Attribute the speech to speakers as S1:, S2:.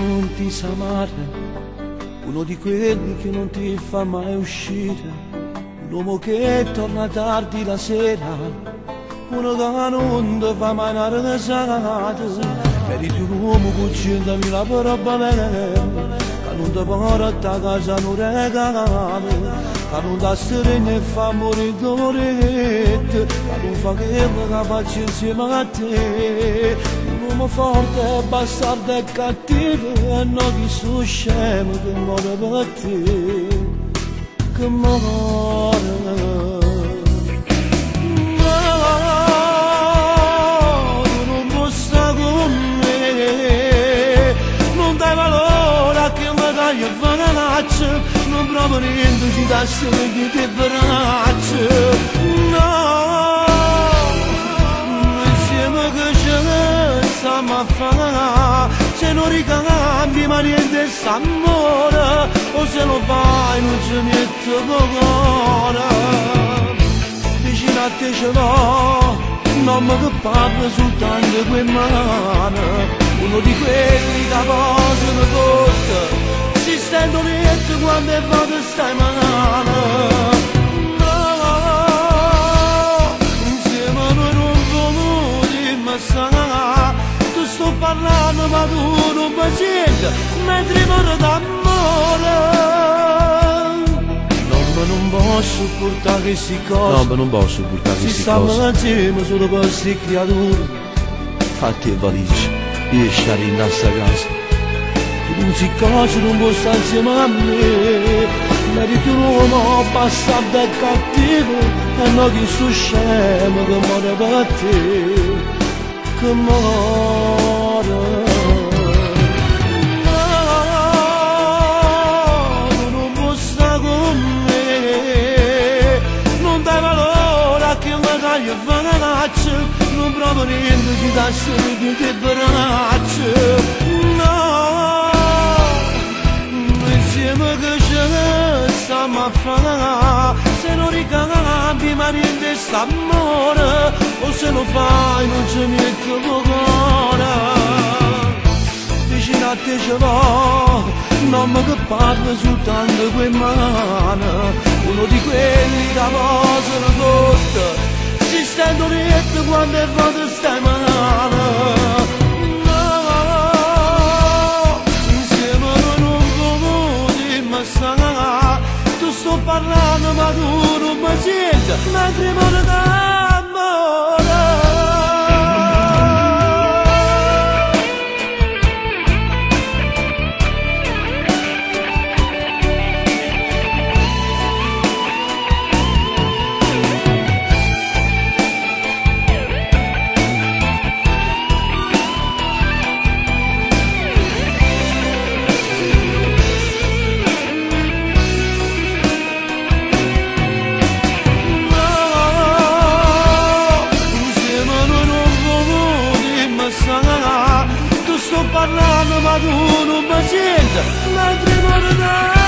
S1: non ti sa amare, uno di quelli che non ti fa mai uscire, un uomo che torna tardi la sera, uno che non ti fa mai una risata, meriti un uomo che ci da la roba bella, che non ti porta a casa un regalo, che non ti stringe e fa morire dolorette, che non fa che la faccia insieme a te. Un uomo forte, bastardo e cattivo, e non chi sto scemo che muore per te, che muore. No, tu non puoi stare con me, non dai valore a che mi dai a fare laccio, non provo niente, ci dà solo che ti braccio. No, insieme che ce ne stiamo a fare, se non ricambi ma niente s'amore, o se lo fai non ci metto cuore. Vicino a te ce l'ho, non mi parla soltanto quei mani, uno di quelli che posano tutte, si stendono letto quando è vado stai male. No, insieme noi non vogliamo dirmi stare, tu sto parlando ma tu non mi senti, mentre muore d'amore. Non posso portare queste cose,
S2: no, ma non posso portare queste cose.
S1: Si stanno insieme solo per queste creature.
S2: Fatti le valigie, io stare in questa casa.
S1: Tu non si cose, non puoi stare insieme a me. Meriti un uomo bastardo e cattivo, e non che sto scemo che muore per te, che muore. Non provo niente, ci dà solo che ti braccio. No, insieme che ce ne stiamo a fare, se non ricambi ma niente s'amore, o se lo fai non ci metto cuore. Vicino a te ce l'ho, non mi parla soltanto quei mani, uno di quelli che posano tutte, si stendono letto quando è vado stai male. No, insieme noi non vogliamo dirmi stare, tu sto parlando ma tu non mi senti, mentre muore d'amore. Tu sto parlando ma tu non mi senti, mentre muore d'amore.